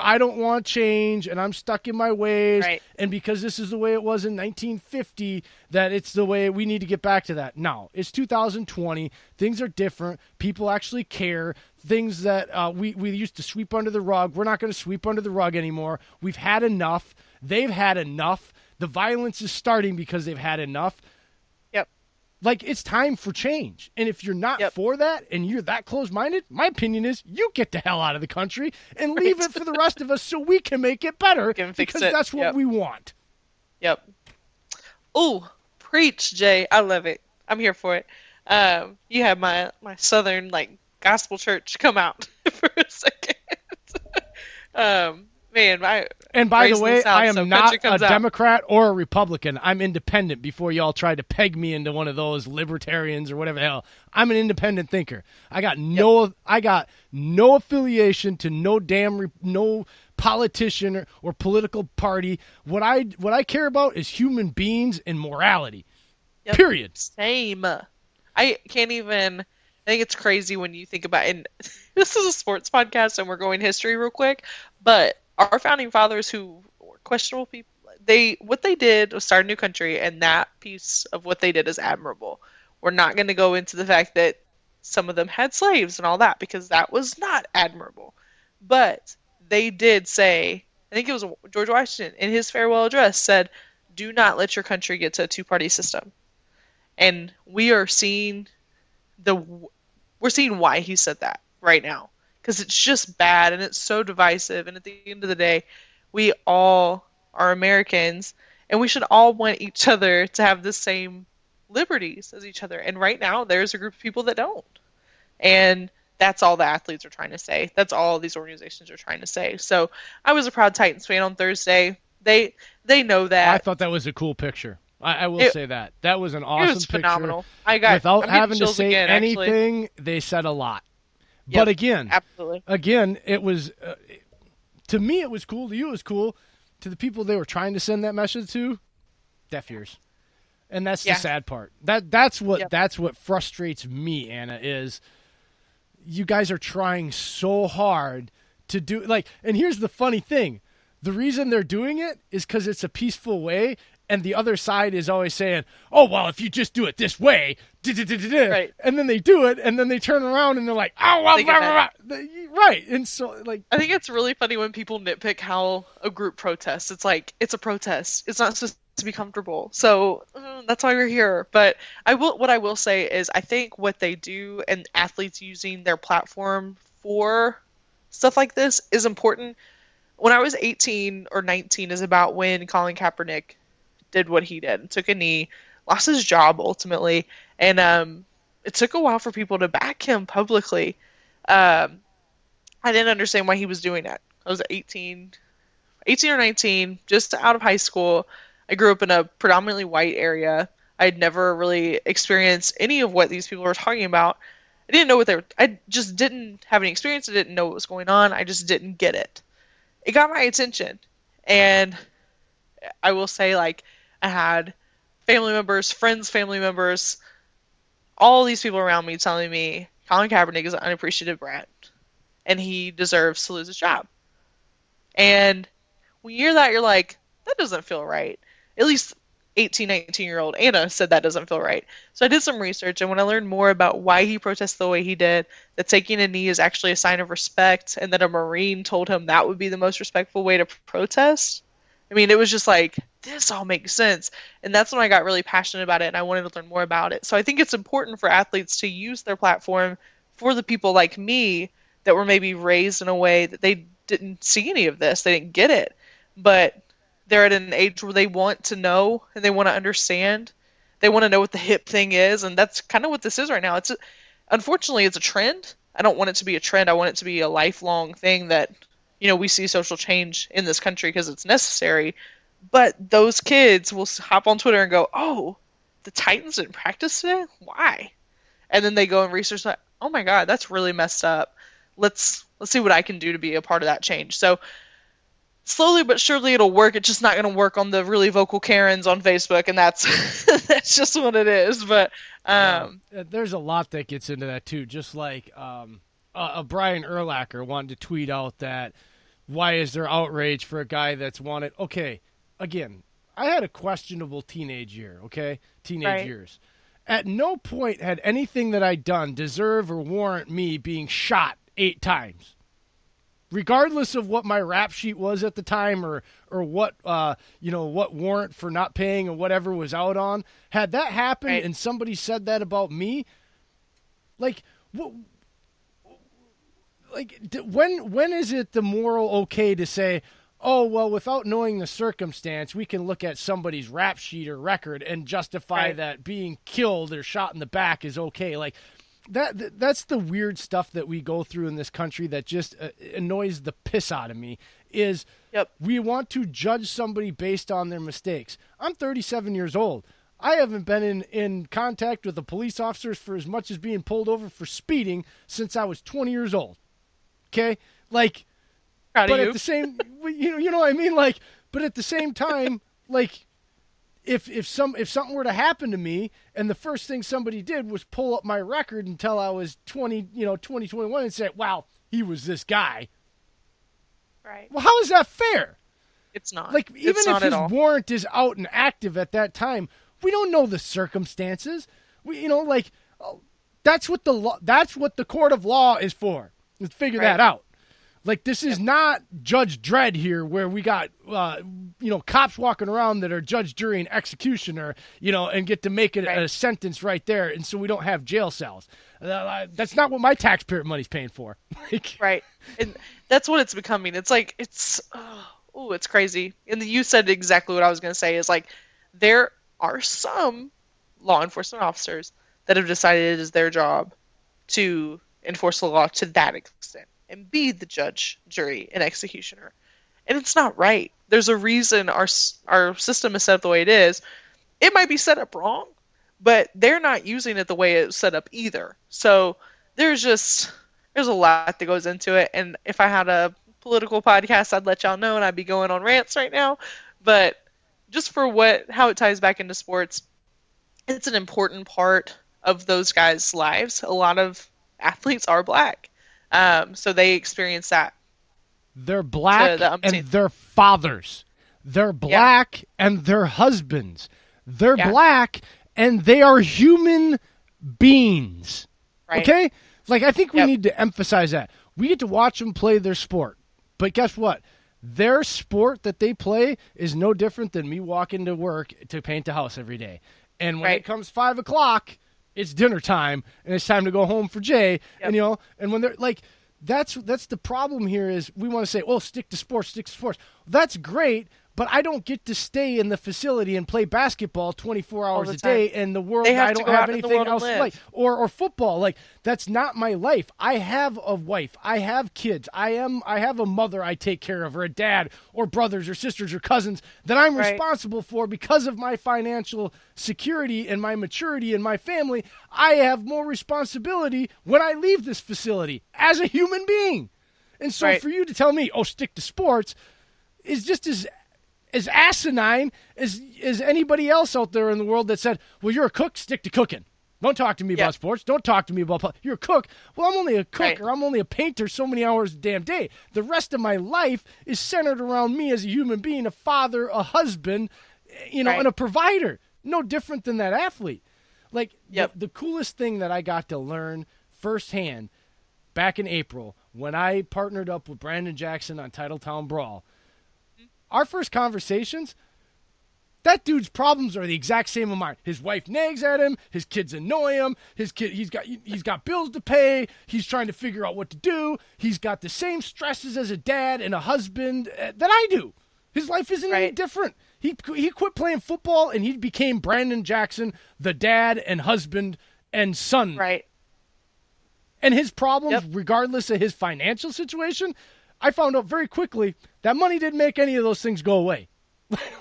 I don't want change and I'm stuck in my ways. Right. And because this is the way it was in 1950, that it's the way we need to get back to that. No, it's 2020. Things are different. People actually care. Things that we used to sweep under the rug, we're not going to sweep under the rug anymore. We've had enough. They've had enough. The violence is starting because they've had enough. Yep. Like, it's time for change. And if you're not for that and you're that close-minded, my opinion is you get the hell out of the country and leave it for the rest of us so we can make it better because that's what we want. Yep. Ooh, preach, Jay. I love it. I'm here for it. You have my southern, gospel church come out for a second. And by the way, I am not a Democrat or a Republican. I'm independent before y'all try to peg me into one of those libertarians or whatever the hell. I'm an independent thinker. I got no affiliation to no politician or political party. What I care about is human beings and morality. Yep. Period. Same. I can't even. I think it's crazy when you think about, and this is a sports podcast and we're going history real quick, but our founding fathers, who were questionable people, what they did was start a new country, and that piece of what they did is admirable. We're not going to go into the fact that some of them had slaves and all that, because that was not admirable. But they did say, I think it was George Washington in his farewell address said, do not let your country get to a two-party system. And we are seeing why he said that right now. Because it's just bad and it's so divisive. And at the end of the day, we all are Americans and we should all want each other to have the same liberties as each other. And right now, there's a group of people that don't. And that's all the athletes are trying to say. That's all these organizations are trying to say. So I was a proud Titans fan on Thursday. They know that. I thought that was a cool picture. I will say that. That was an awesome picture. It was phenomenal. Without having to say anything, they said a lot. Yep, but again, absolutely. It was to me it was cool. To you it was cool. To the people they were trying to send that message to, deaf ears, and that's the sad part. That's what frustrates me, Anna. Is you guys are trying so hard to do and here's the funny thing: the reason they're doing it is because it's a peaceful way. And the other side is always saying, oh, well, if you just do it this way, right. And then they do it, and then they turn around and they're like, oh, well, right. And so, I think it's really funny when people nitpick how a group protests. It's like, it's a protest. It's not supposed to be comfortable. So that's why we're here. But what I will say is I think what they do and athletes using their platform for stuff like this is important. When I was 18 or 19 is about when Colin Kaepernick did what he did, took a knee, lost his job ultimately, and it took a while for people to back him publicly. I didn't understand why he was doing that. I was 18 or 19, just out of high school. I grew up in a predominantly white area. I'd never really experienced any of what these people were talking about. I didn't know I just didn't have any experience. I didn't know what was going on. I just didn't get it. It got my attention, and I will say, I had family members, all these people around me telling me Colin Kaepernick is an unappreciative brat and he deserves to lose his job. And when you hear that, you're like, that doesn't feel right. At least 18, 19-year-old Anna said that doesn't feel right. So I did some research, and when I learned more about why he protests the way he did, that taking a knee is actually a sign of respect, and that a Marine told him that would be the most respectful way to protest, I mean, it was just like, this all makes sense. And that's when I got really passionate about it and I wanted to learn more about it. So I think it's important for athletes to use their platform for the people like me that were maybe raised in a way that they didn't see any of this. They didn't get it. But they're at an age where they want to know and they want to understand. They want to know what the hip thing is. And that's kind of what this is right now. Unfortunately, it's a trend. I don't want it to be a trend. I want it to be a lifelong thing that, we see social change in this country because it's necessary. But those kids will hop on Twitter and go, oh, the Titans didn't practice today? Why? And then they go and research that. Oh my God, that's really messed up. Let's see what I can do to be a part of that change. So slowly but surely it'll work. It's just not going to work on the really vocal Karens on Facebook, and that's that's just what it is. But there's a lot that gets into that too. Just like a Brian Urlacher wanted to tweet out that why is there outrage for a guy that's wanted? Okay, again, I had a questionable teenage year, teenage years. At no point had anything that I'd done deserve or warrant me being shot 8 times. Regardless of what my rap sheet was at the time or what what warrant for not paying or whatever was out on, had that happened and somebody said that about me, when is it the moral okay to say, oh, well, without knowing the circumstance, we can look at somebody's rap sheet or record and justify that being killed or shot in the back is okay? Like, that's the weird stuff that we go through in this country that just annoys the piss out of me is we want to judge somebody based on their mistakes. I'm 37 years old. I haven't been in contact with the police officers for as much as being pulled over for speeding since I was 20 years old. Okay? Like, Proud but of you. at the same, you know what I mean? Like, but at the same time, like, if something were to happen to me and the first thing somebody did was pull up my record until I was 21 and say, wow, he was this guy. Right. Well, how is that fair? It's not. Like, even it's if not his at all. warrant is out and active at that time, we don't know the circumstances. That's what the court of law is for. Let's figure that out. Like, this is not Judge Dredd here where we got, cops walking around that are judge, jury, and executioner, and get to make it a sentence right there. And so we don't have jail cells. That's not what my taxpayer money's paying for. Right. And that's what it's becoming. It's like, it's crazy. And you said exactly what I was going to say is like, there are some law enforcement officers that have decided it is their job to enforce the law to that extent and be the judge, jury, and executioner. And it's not right. There's a reason our system is set up the way it is. It might be set up wrong, but they're not using it the way it's set up either. So there's a lot that goes into it. And if I had a political podcast, I'd let y'all know and I'd be going on rants right now. But just for how it ties back into sports, it's an important part of those guys' lives. A lot of athletes are black. So they experience that. They're black and they're fathers. They're black and they're husbands. They're black and they are human beings. Right. Okay? Like, I think we need to emphasize that. We get to watch them play their sport. But guess what? Their sport that they play is no different than me walking to work to paint the house every day. And when it comes 5 o'clock, it's dinner time, and it's time to go home for Jay. And, and when they're like, that's the problem here is we want to say, oh, stick to sports. That's great, but I don't get to stay in the facility and play basketball 24 hours a day in the world. I don't have anything else like, or football. Like, that's not my life. I have a wife. I have kids. I have a mother I take care of, or a dad, or brothers, or sisters, or cousins that I'm responsible for because of my financial security and my maturity and my family. I have more responsibility when I leave this facility as a human being. And so for you to tell me, oh, stick to sports, is just as asinine as anybody else out there in the world that said, well, you're a cook, stick to cooking. Don't talk to me about sports. Don't talk to me about you're a cook. Well, I'm only a cook or I'm only a painter so many hours a damn day. The rest of my life is centered around me as a human being, a father, a husband, and a provider. No different than that athlete. Like, the coolest thing that I got to learn firsthand back in April when I partnered up with Brandon Jackson on Titletown Brawl, our first conversations, that dude's problems are the exact same as mine. His wife nags at him. His kids annoy him. He's got bills to pay. He's trying to figure out what to do. He's got the same stresses as a dad and a husband that I do. His life isn't any different. He quit playing football and he became Brandon Jackson, the dad and husband and son. Right. And his problems, regardless of his financial situation, I found out very quickly that money didn't make any of those things go away.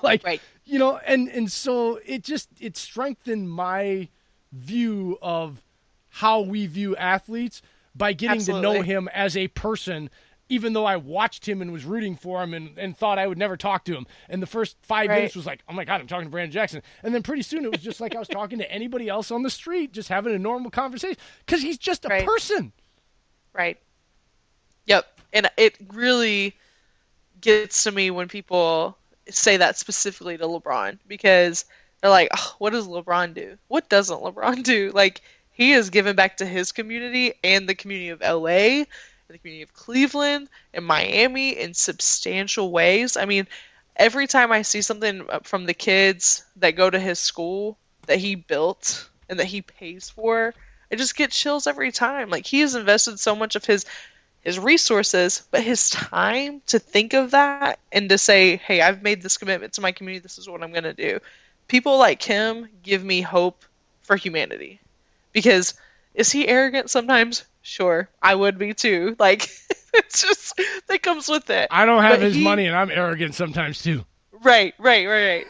And so it strengthened my view of how we view athletes by getting to know him as a person, even though I watched him and was rooting for him and thought I would never talk to him. And the first 5 minutes was like, oh my God, I'm talking to Brandon Jackson. And then pretty soon it was just like I was talking to anybody else on the street, just having a normal conversation because he's just a person. Right. Yep. And it really gets to me when people say that specifically to LeBron because they're like, oh, what does LeBron do? What doesn't LeBron do? Like, he has given back to his community and the community of LA, and the community of Cleveland and Miami in substantial ways. I mean, every time I see something from the kids that go to his school that he built and that he pays for, I just get chills every time. Like, he has invested so much of his resources, but his time to think of that and to say, hey, I've made this commitment to my community, this is what I'm going to do. People like him give me hope for humanity. Because is he arrogant sometimes? Sure, I would be too. Like, it's just, that comes with it. I don't have his money and I'm arrogant sometimes too. Right. Like,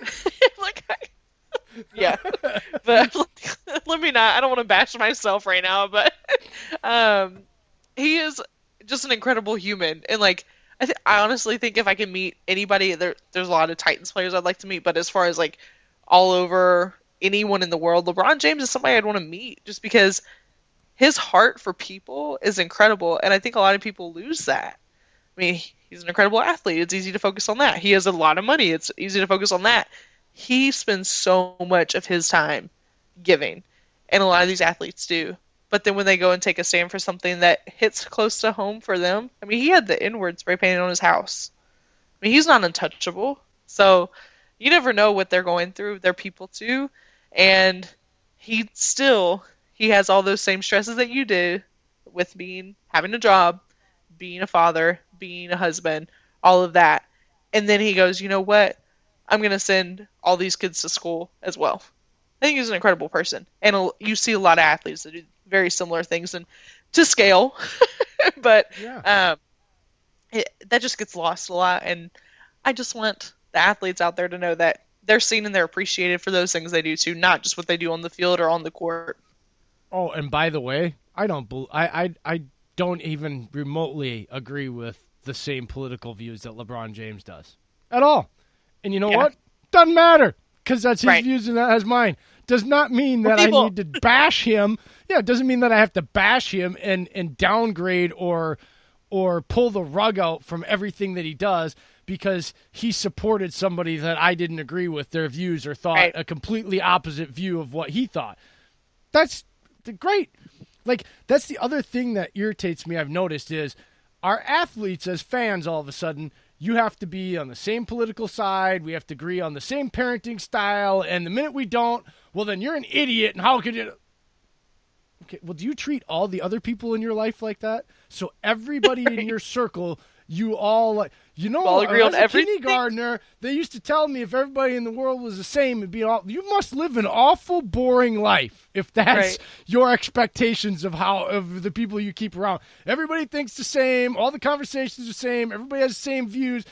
yeah. But let me not, I don't want to bash myself right now, but he is just an incredible human. And like, I honestly think if I can meet anybody, there's a lot of Titans players I'd like to meet, but as far as like all over anyone in the world, LeBron James is somebody I'd want to meet just because his heart for people is incredible. And I think a lot of people lose that. I mean, he's an incredible athlete. It's easy to focus on that. He has a lot of money. It's easy to focus on that. He spends so much of his time giving, and a lot of these athletes do. But then when they go and take a stand for something that hits close to home for them, I mean, he had the N-word spray painted on his house. I mean, he's not untouchable. So you never know what they're going through. They're people too. And he has all those same stresses that you do with having a job, being a father, being a husband, all of that. And then he goes, you know what? I'm going to send all these kids to school as well. I think he's an incredible person. And you see a lot of athletes that do very similar things and to scale. But that just gets lost a lot. And I just want the athletes out there to know that they're seen and they're appreciated for those things they do too, not just what they do on the field or on the court. Oh, and by the way, I don't even remotely agree with the same political views that LeBron James does at all. And you know what? Doesn't matter because that's his views and that's mine. Does not mean that I need to bash him. Yeah, it doesn't mean that I have to bash him and downgrade or pull the rug out from everything that he does because he supported somebody that I didn't agree with their views or thought a completely opposite view of what he thought. That's great. Like, that's the other thing that irritates me I've noticed is our athletes as fans all of a sudden, you have to be on the same political side. We have to agree on the same parenting style. And the minute we don't, well, then you're an idiot. And how could you? Okay, well, do you treat all the other people in your life like that? So everybody in your circle, you all like, you know, all agree on everything. Kindergartner, they used to tell me if everybody in the world was the same, it'd be all. You must live an awful boring life if that's your expectations of the people you keep around. Everybody thinks the same. All the conversations are the same. Everybody has the same views.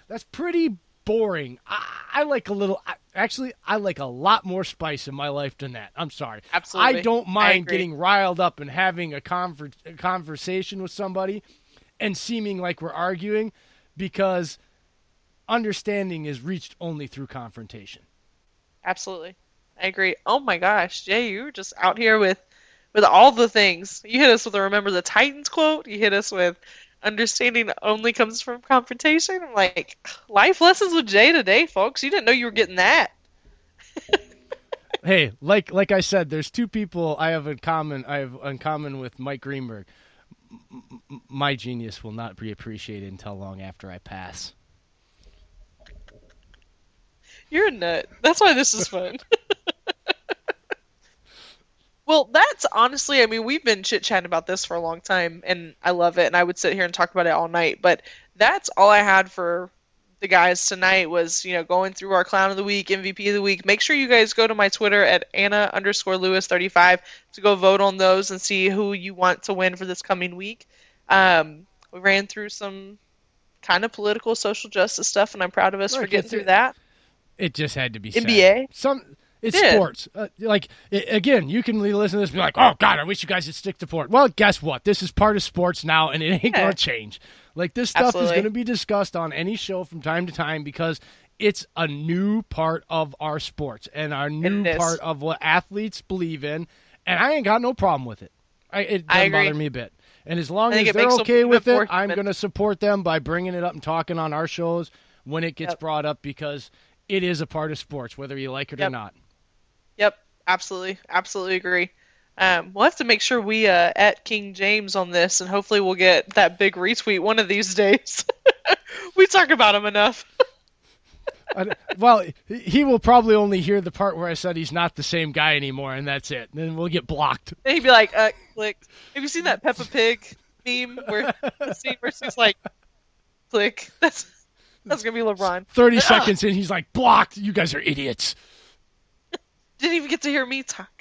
That's pretty boring. I like a little. Actually, I like a lot more spice in my life than that. I'm sorry. Absolutely. I don't mind getting riled up and having a conversation with somebody and seeming like we're arguing because understanding is reached only through confrontation. Absolutely. I agree. Oh my gosh, Jay, you were just out here with all the things. You hit us with a Remember the Titans quote. You hit us with understanding only comes from confrontation. I'm like, life lessons with Jay today, folks. You didn't know you were getting that. Hey, like I said, there's two people I have in common with Mike Greenberg. My genius will not be appreciated until long after I pass. You're a nut. That's why this is fun. Well, that's honestly, I mean, we've been chit-chatting about this for a long time, and I love it, and I would sit here and talk about it all night, but that's all I had for the guys tonight was, going through our Clown of the Week, MVP of the Week. Make sure you guys go to my Twitter at Anna_Lewis35 to go vote on those and see who you want to win for this coming week. We ran through some kind of political, social justice stuff, and I'm proud of us for getting through that. It just had to be NBA. It's sports. Again, you can listen to this and be like, oh, God, I wish you guys would stick to sport. Well, guess what? This is part of sports now, and it ain't going to change. Like, this stuff is going to be discussed on any show from time to time because it's a new part of our sports and our new part of what athletes believe in, and I ain't got no problem with it. It doesn't bother me a bit. And as long I as think it they're makes them okay a with bit it, more I'm human. going to support them by bringing it up and talking on our shows when it gets Yep. brought up, because it is a part of sports, whether you like it or Yep. not. Yep, absolutely agree. We'll have to make sure we at King James on this, and hopefully we'll get that big retweet one of these days. We talk about him enough. Well, he will probably only hear the part where I said he's not the same guy anymore, and that's it. Then we'll get blocked. And he'd be like, click. Have you seen that Peppa Pig meme where the scene where she's like, click? That's gonna be LeBron. 30 seconds in, he's like, blocked. You guys are idiots. Didn't even get to hear me talk.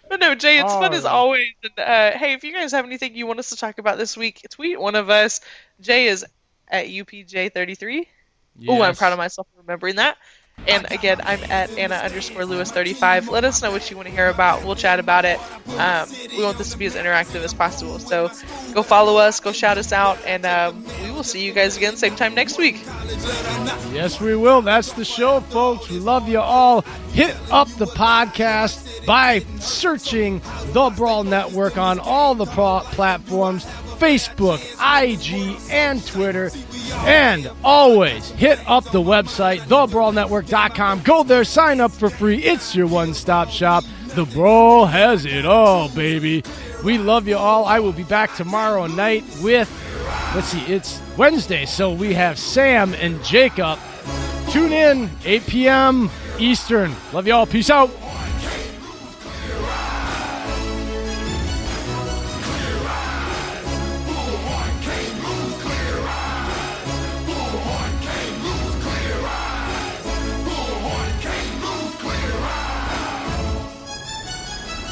But no, Jay, it's fun as Alright. always. And hey, if you guys have anything you want us to talk about this week, tweet one of us. Jay is at UPJ33. Oh, I'm Yes. proud of myself for remembering that. And again, I'm at Anna_Lewis35. Let us know what you want to hear about. We'll chat about it. We want this to be as interactive as possible. So go follow us, go shout us out, and we will see you guys again same time next week. Yes, we will. That's the show, folks. We love you all. Hit up the podcast by searching The Brawl Network on all the platforms, Facebook, IG, and Twitter. And always hit up the website, thebrawlnetwork.com. Go there, sign up for free. It's your one-stop shop. The Brawl has it all, baby. We love you all. I will be back tomorrow night with, let's see, it's Wednesday, so we have Sam and Jacob. Tune in, 8 p.m. Eastern. Love you all. Peace out.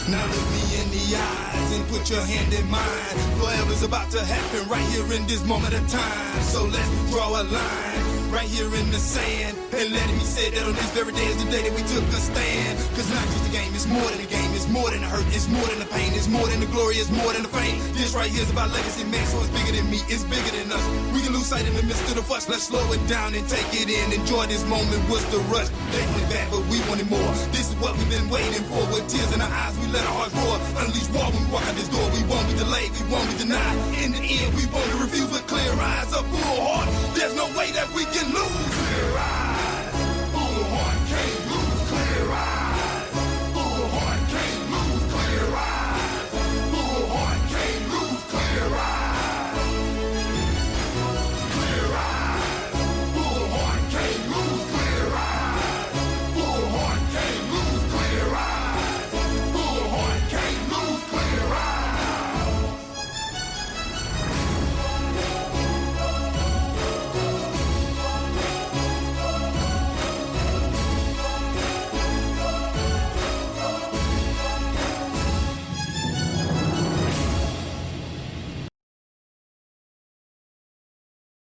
Now look me in the eyes and put your hand in mine. Forever's about to happen right here in this moment of time. So let's draw a line right here in the sand. And let me say that on this very day is the day that we took a stand. Cause not just a game, it's more than a game. It's more than the hurt, it's more than the pain. It's more than the glory, it's more than the fame. This right here is about legacy, man, so it's bigger than me, it's bigger than us. We can lose sight in the midst of the fuss. Let's slow it down and take it in. Enjoy this moment, what's the rush? They want it back, but we wanted more. This is what we've been waiting for. With tears in our eyes, we let our hearts roar. Unleash war when we walk out this door. We won't be delayed, we won't be denied. In the end, we won't refuse with clear eyes, a full heart. There's no way that we can lose.